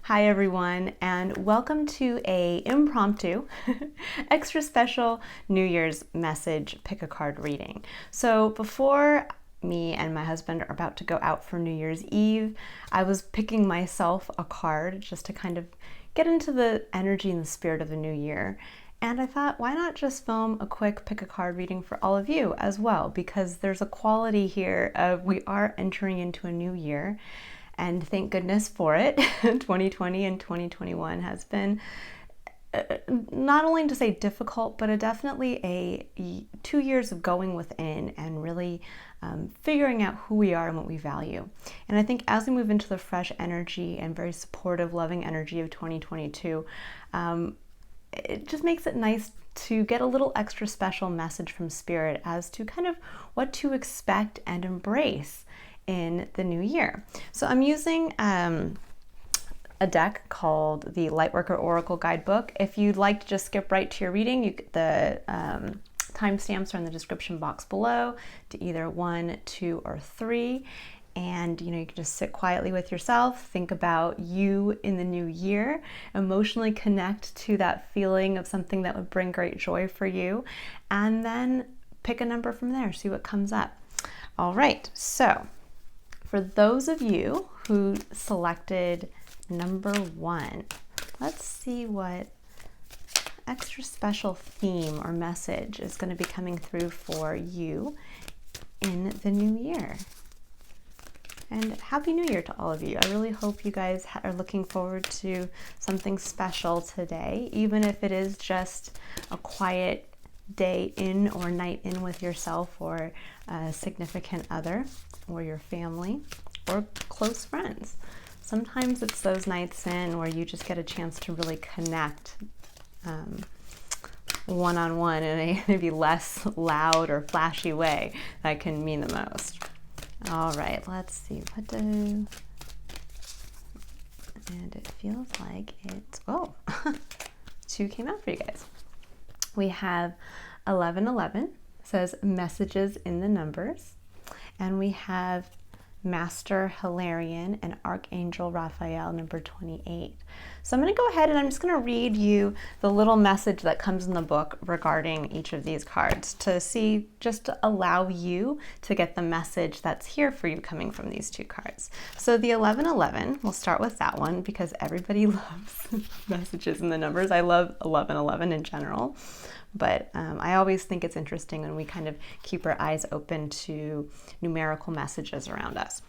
Hi everyone, and welcome to a impromptu, extra special New Year's message pick a card reading. So before me and my husband are about to go out for New Year's Eve, I was picking myself a card just to kind of get into the energy and the spirit of the new year. And I thought, why not just film a quick pick a card reading for all of you as well? Because there's a quality here of we are entering into a new year. And thank goodness for it. 2020 and 2021 has been not only to say difficult, but definitely a 2 years of going within and really figuring out who we are and what we value. And I think as we move into the fresh energy and very supportive, loving energy of 2022, it just makes it nice to get a little extra special message from Spirit as to kind of what to expect and embrace in the new year. So I'm using a deck called the Lightworker Oracle Guidebook. If you'd like to just skip right to your reading, the timestamps are in the description box below to either 1, 2, or 3. And you can just sit quietly with yourself, think about you in the new year, emotionally connect to that feeling of something that would bring great joy for you, and then pick a number from there, see what comes up. All right, so for those of you who selected number 1, let's see what extra special theme or message is going to be coming through for you in the new year. And Happy New Year to all of you. I really hope you guys are looking forward to something special today, even if it is just a quiet day in or night in with yourself or a significant other or your family or close friends. Sometimes it's those nights in where you just get a chance to really connect one-on-one in a maybe less loud or flashy way that can mean the most. All right, let's see. And it feels like it's, 2 came out for you guys. We have 1111, says messages in the numbers. And we have Master Hilarion and Archangel Raphael, number 28. So I'm going to go ahead and I'm just going to read you the little message that comes in the book regarding each of these cards to see, just to allow you to get the message that's here for you coming from these 2 cards. So the 1111, we'll start with that one because everybody loves messages in the numbers. I love 1111 in general. But I always think it's interesting when we kind of keep our eyes open to numerical messages around us.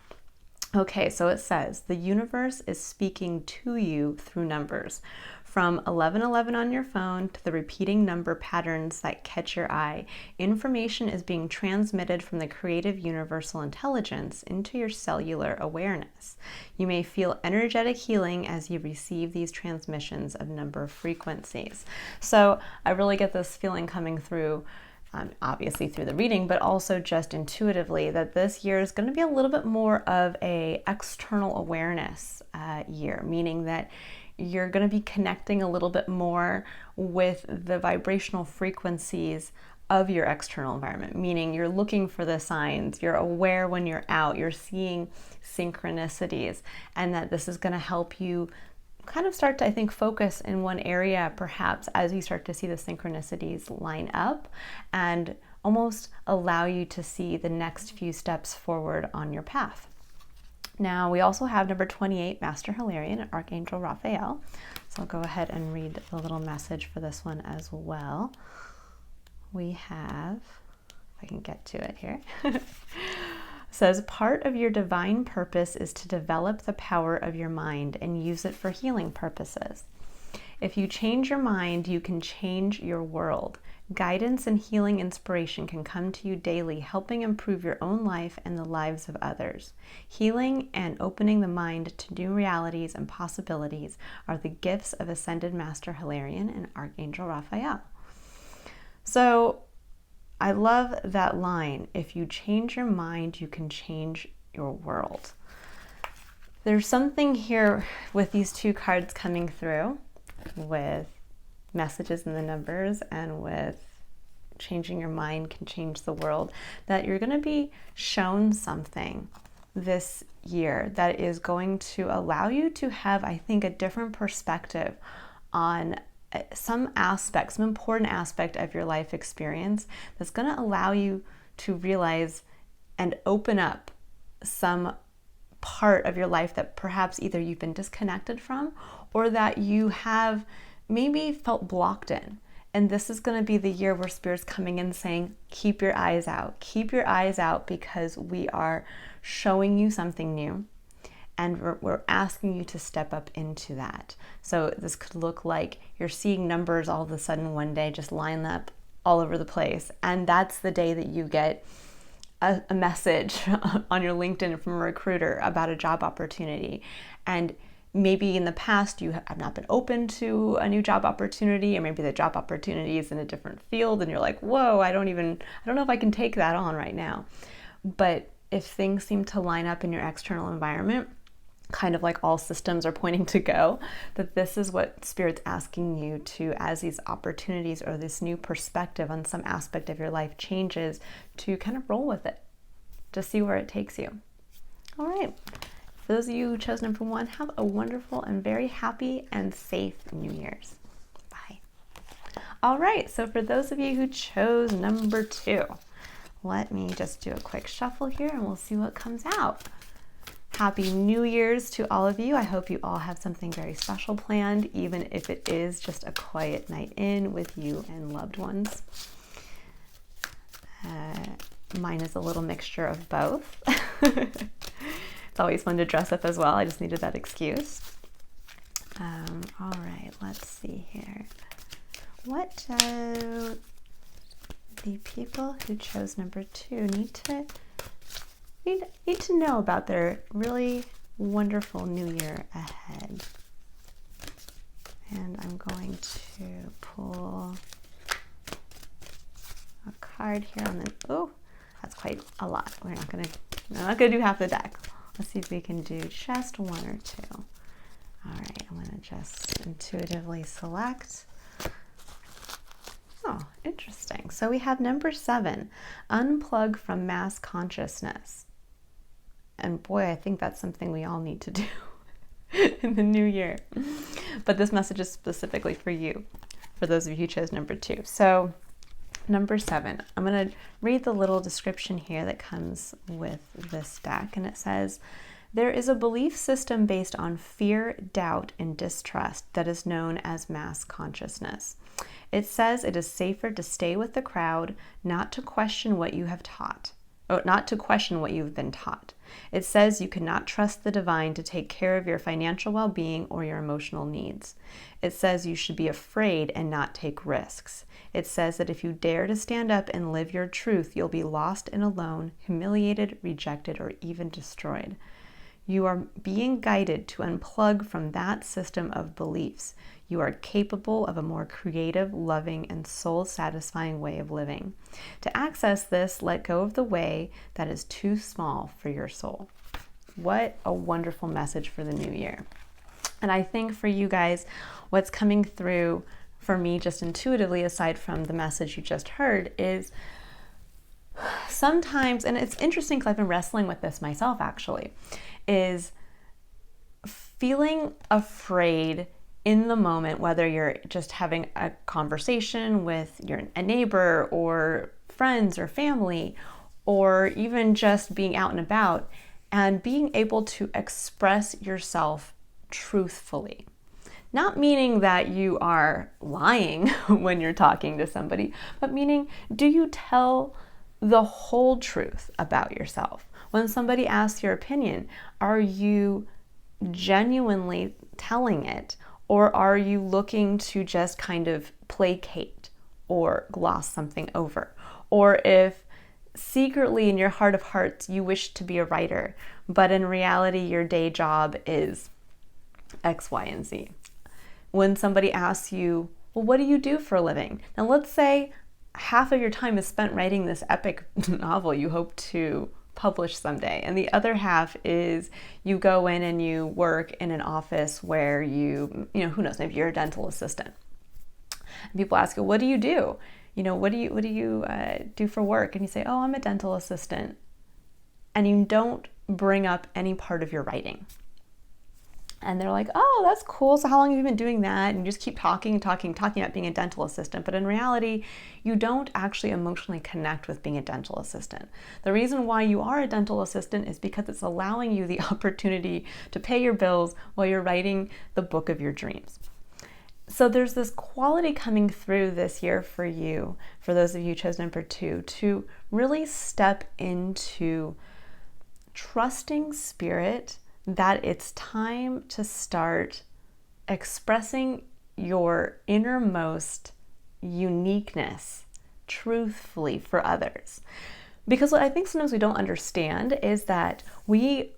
Okay, so it says, the universe is speaking to you through numbers. From 1111 on your phone to the repeating number patterns that catch your eye, information is being transmitted from the creative universal intelligence into your cellular awareness. You may feel energetic healing as you receive these transmissions of number frequencies. So I really get this feeling coming through, obviously through the reading, but also just intuitively, that this year is going to be a little bit more of a external awareness year, meaning that you're going to be connecting a little bit more with the vibrational frequencies of your external environment, meaning you're looking for the signs, you're aware when you're out, you're seeing synchronicities, and that this is going to help you kind of start to, I think, focus in one area perhaps as you start to see the synchronicities line up and almost allow you to see the next few steps forward on your path. Now, we also have number 28, Master Hilarion and Archangel Raphael. So I'll go ahead and read the little message for this one as well. We have, if I can get to it here, says, part of your divine purpose is to develop the power of your mind and use it for healing purposes. If you change your mind, you can change your world. Guidance and healing inspiration can come to you daily, helping improve your own life and the lives of others. Healing and opening the mind to new realities and possibilities are the gifts of Ascended Master Hilarion and Archangel Raphael. So I love that line. If you change your mind, you can change your world. There's something here with these 2 cards coming through with messages in the numbers and with changing your mind can change the world, that you're going to be shown something this year that is going to allow you to have, I think, a different perspective on some aspect, some important aspect of your life experience that's going to allow you to realize and open up some part of your life that perhaps either you've been disconnected from or that you have maybe felt blocked in. And this is going to be the year where Spirit's coming in saying, keep your eyes out. Keep your eyes out, because we are showing you something new. And we're asking you to step up into that. So this could look like you're seeing numbers all of a sudden one day just line up all over the place. And that's the day that you get a message on your LinkedIn from a recruiter about a job opportunity. And maybe in the past you have not been open to a new job opportunity, or maybe the job opportunity is in a different field and you're like, whoa, I don't know if I can take that on right now. But if things seem to line up in your external environment, kind of like all systems are pointing to go, that this is what Spirit's asking you to, as these opportunities or this new perspective on some aspect of your life changes, to kind of roll with it, to see where it takes you. All right. For those of you who chose number 1, have a wonderful and very happy and safe New Year's. Bye. All right. So for those of you who chose number 2, let me just do a quick shuffle here and we'll see what comes out. Happy New Year's to all of you. I hope you all have something very special planned, even if it is just a quiet night in with you and loved ones. Mine is a little mixture of both. It's always fun to dress up as well. I just needed that excuse. All right, let's see here. What do the people who chose number 2 need to know about their really wonderful new year ahead? And I'm going to pull a card here on the, oh, that's quite a lot. I'm not gonna do half the deck. Let's see if we can do just 1 or 2. All right, I'm gonna just intuitively select. Oh, interesting. So we have number 7, unplug from mass consciousness. And boy, I think that's something we all need to do in the new year. But this message is specifically for you, for those of you who chose number 2. So number 7, I'm going to read the little description here that comes with this deck. And it says, there is a belief system based on fear, doubt, and distrust that is known as mass consciousness. It says it is safer to stay with the crowd, not to question what you have taught. Not to question what you've been taught. It says you cannot trust the divine to take care of your financial well-being or your emotional needs. It says you should be afraid and not take risks. It says that if you dare to stand up and live your truth, you'll be lost and alone, humiliated, rejected, or even destroyed. You are being guided to unplug from that system of beliefs. You are capable of a more creative, loving, and soul-satisfying way of living. To access this, let go of the way that is too small for your soul. What a wonderful message for the new year. And I think for you guys, what's coming through for me just intuitively, aside from the message you just heard, is sometimes, and it's interesting because I've been wrestling with this myself actually, is feeling afraid in the moment, whether you're just having a conversation with a neighbor or friends or family, or even just being out and about, and being able to express yourself truthfully. Not meaning that you are lying when you're talking to somebody, but meaning, do you tell the whole truth about yourself? When somebody asks your opinion, are you genuinely telling it? Or are you looking to just kind of placate or gloss something over? Or if secretly in your heart of hearts you wish to be a writer, but in reality your day job is X, Y, and Z. When somebody asks you, well, what do you do for a living? Now let's say half of your time is spent writing this epic novel you hope to publish someday, and the other half is you go in and you work in an office where you know, who knows, maybe you're a dental assistant. And people ask you, what do you do? You know, what do you do for work? And you say, oh, I'm a dental assistant. and you don't bring up any part of your writing. And they're like, oh, that's cool. So how long have you been doing that? And you just keep talking about being a dental assistant. But in reality, you don't actually emotionally connect with being a dental assistant. The reason why you are a dental assistant is because it's allowing you the opportunity to pay your bills while you're writing the book of your dreams. So there's this quality coming through this year for you, for those of you who chose number 2, to really step into trusting spirit that it's time to start expressing your innermost uniqueness truthfully for others. Because what I think sometimes we don't understand is that we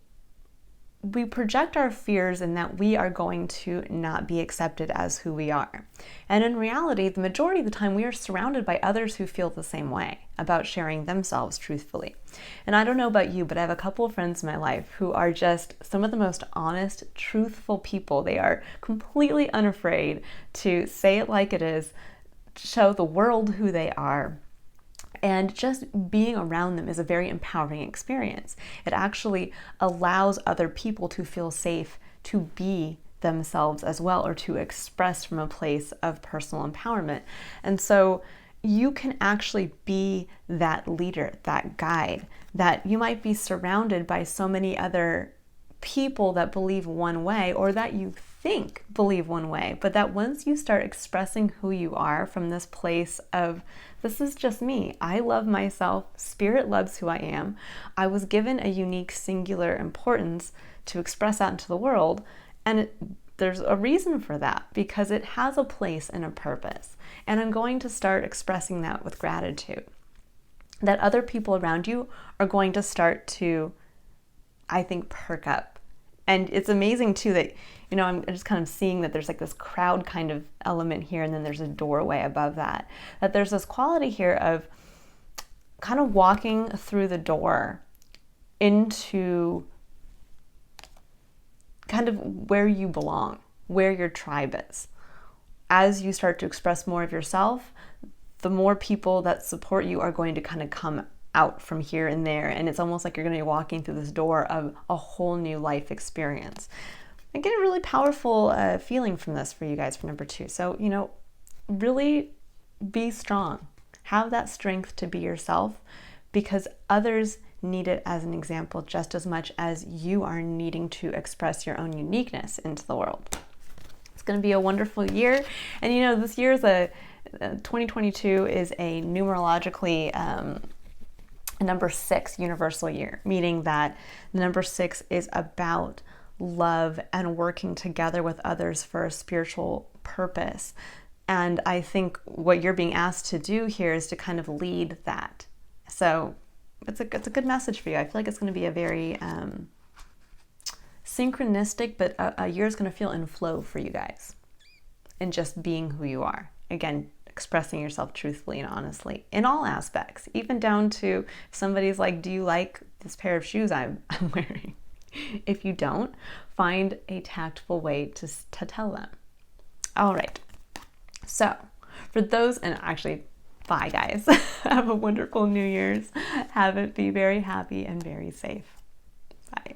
project our fears in that we are going to not be accepted as who we are. And in reality, the majority of the time we are surrounded by others who feel the same way about sharing themselves truthfully. And I don't know about you, but I have a couple of friends in my life who are just some of the most honest, truthful people. They are completely unafraid to say it like it is, show the world who they are. And just being around them is a very empowering experience. It actually allows other people to feel safe to be themselves as well, or to express from a place of personal empowerment. And so you can actually be that leader, that guide, that you might be surrounded by so many other people that believe one way, or that you think believe one way, but that once you start expressing who you are from this place of, this is just me, I love myself, spirit loves who I am, I was given a unique singular importance to express out into the world, and there's a reason for that, because it has a place and a purpose, and I'm going to start expressing that with gratitude. That other people around you are going to start to, I think, perk up. And it's amazing too that, I'm just kind of seeing that there's like this crowd kind of element here, and then there's a doorway above that. That there's this quality here of kind of walking through the door into kind of where you belong, where your tribe is. As you start to express more of yourself, the more people that support you are going to kind of come out from here and there, and it's almost like you're going to be walking through this door of a whole new life experience. I get a really powerful feeling from this for you guys for number 2. So, really be strong. Have that strength to be yourself, because others need it as an example just as much as you are needing to express your own uniqueness into the world. It's going to be a wonderful year. And this year is 2022 is a numerologically a number 6 universal year, meaning that the number 6 is about love and working together with others for a spiritual purpose. And I think what you're being asked to do here is to kind of lead that. So it's a good message for you. I feel like it's going to be a very synchronistic, but a year is going to feel in flow for you guys, and just being who you are. Again, expressing yourself truthfully and honestly in all aspects, even down to if somebody's like, do you like this pair of shoes I'm wearing? If you don't, find a tactful way to tell them. All right. So for those, and actually, bye guys. Have a wonderful New Year's. Have it be very happy and very safe. Bye.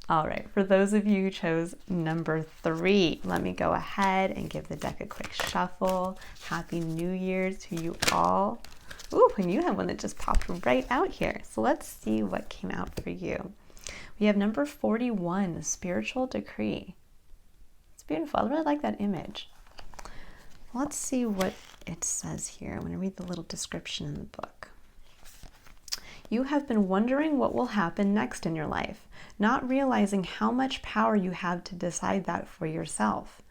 All right, for those of you who chose number 3, let me go ahead and give the deck a quick shuffle. Happy New Year's to you all. Ooh, and you have one that just popped right out here. So let's see what came out for you. We have number 41, Spiritual Decree. It's beautiful. I really like that image. Let's see what it says here. I'm going to read the little description in the book. You have been wondering what will happen next in your life, not realizing how much power you have to decide that for yourself.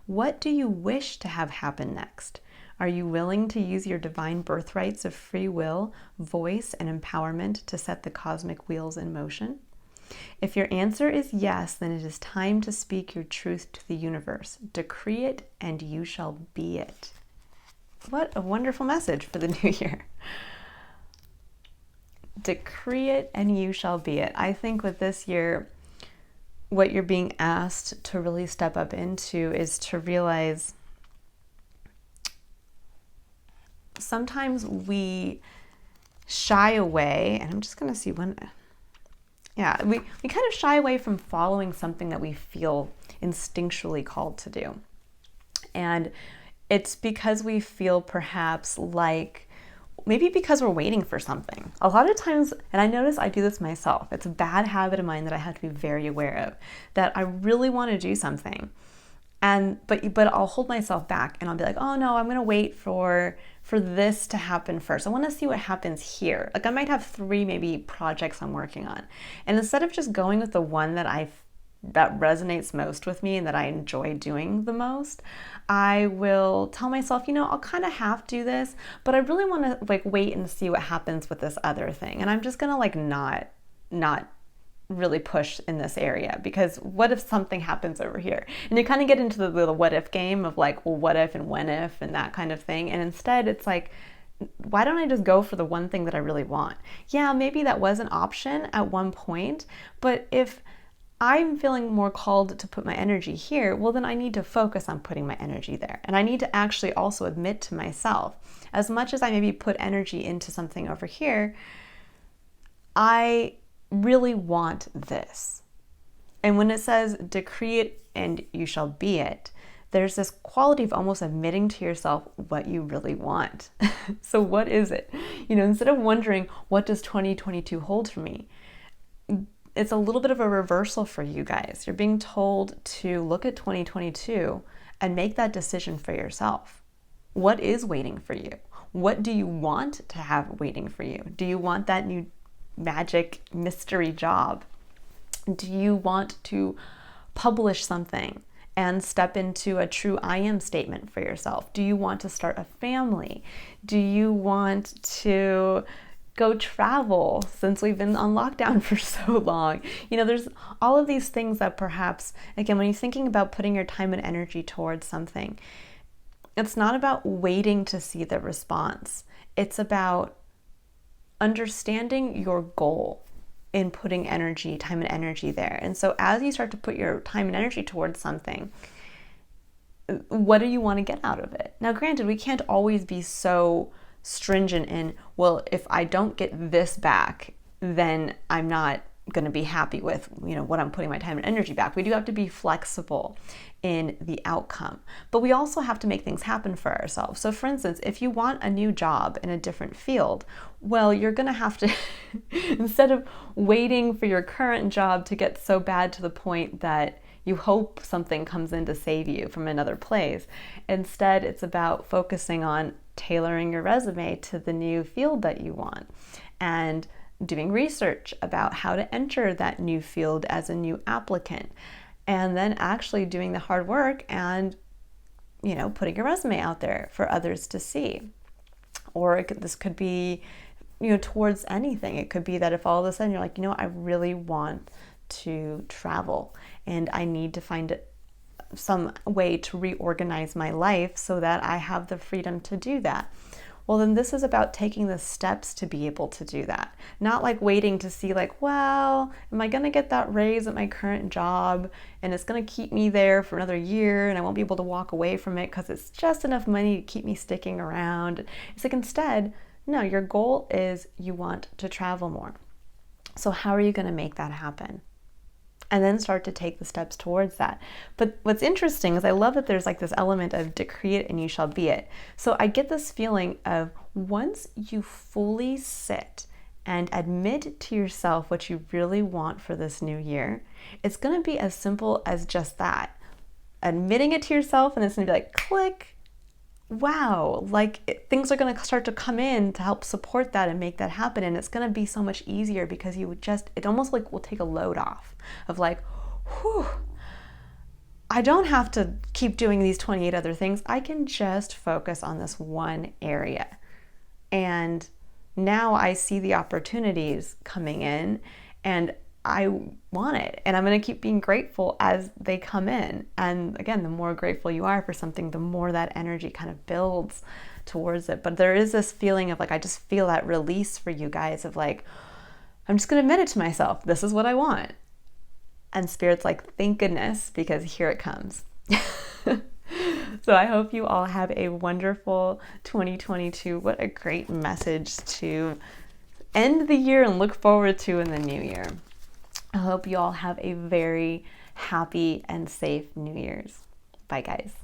What do you wish to have happen next? Are you willing to use your divine birthrights of free will, voice, and empowerment to set the cosmic wheels in motion? If your answer is yes, then it is time to speak your truth to the universe. Decree it, and you shall be it. What a wonderful message for the new year. Decree it, and you shall be it. I think with this year, what you're being asked to really step up into is to realize sometimes we shy away, and I'm just going to see when Yeah, we kind of shy away from following something that we feel instinctually called to do. And it's because we feel perhaps like, maybe because we're waiting for something. A lot of times, and I notice I do this myself, it's a bad habit of mine that I have to be very aware of, that I really want to do something. But I'll hold myself back and I'll be like, oh no, I'm gonna wait for this to happen first. I want to see what happens here. Like I might have 3 maybe projects I'm working on, and instead of just going with the one that resonates most with me and that I enjoy doing the most, I will tell myself, I'll kind of have to do this, but I really want to like wait and see what happens with this other thing, and I'm just gonna like not really push in this area, because what if something happens over here? And you kind of get into the what if game of like, well, what if and when if and that kind of thing. And instead it's like, why don't I just go for the one thing that I really want? Yeah, maybe that was an option at one point, but if I'm feeling more called to put my energy here, well, then I need to focus on putting my energy there. And I need to actually also admit to myself, as much as I maybe put energy into something over here, I really want this. And when it says decree it and you shall be it, there's this quality of almost admitting to yourself what you really want. So what is it? Instead of wondering, what does 2022 hold for me? It's a little bit of a reversal for you guys. You're being told to look at 2022 and make that decision for yourself. What is waiting for you? What do you want to have waiting for you? Do you want that new magic mystery job? Do you want to publish something and step into a true I am statement for yourself? Do you want to start a family? Do you want to go travel, since we've been on lockdown for so long? There's all of these things that perhaps, again, when you're thinking about putting your time and energy towards something, it's not about waiting to see the response. It's about understanding your goal in putting time and energy there. And so as you start to put your time and energy towards something, what do you want to get out of it? Now, granted, we can't always be so stringent in, well, if I don't get this back, then I'm not going to be happy with, what I'm putting my time and energy back. We do have to be flexible in the outcome, but we also have to make things happen for ourselves. So for instance, if you want a new job in a different field, well, you're going to have to, instead of waiting for your current job to get so bad to the point that you hope something comes in to save you from another place, instead it's about focusing on tailoring your resume to the new field that you want, and doing research about how to enter that new field as a new applicant, and then actually doing the hard work and putting your resume out there for others to see. Or this could be towards anything. It could be that if all of a sudden you're like, I really want to travel and I need to find some way to reorganize my life so that I have the freedom to do that. Well, then this is about taking the steps to be able to do that. Not like waiting to see like, well, am I going to get that raise at my current job and it's going to keep me there for another year and I won't be able to walk away from it because it's just enough money to keep me sticking around. It's like, instead, no, your goal is you want to travel more. So how are you going to make that happen? And then start to take the steps towards that. But what's interesting is I love that there's like this element of decree it and you shall be it. So I get this feeling of, once you fully sit and admit to yourself what you really want for this new year, it's going to be as simple as just that. Admitting it to yourself, and it's going to be like, click. Wow, things are going to start to come in to help support that and make that happen. And it's going to be so much easier because it almost like will take a load off of like, whew, I don't have to keep doing these 28 other things. I can just focus on this one area. And now I see the opportunities coming in and I want it, and I'm going to keep being grateful as they come in. And again, the more grateful you are for something, the more that energy kind of builds towards it. But there is this feeling of like, I just feel that release for you guys of like, I'm just going to admit it to myself. This is what I want. And Spirit's like, thank goodness, because here it comes. So I hope you all have a wonderful 2022. What a great message to end the year and look forward to in the new year. I hope you all have a very happy and safe New Year's. Bye, guys.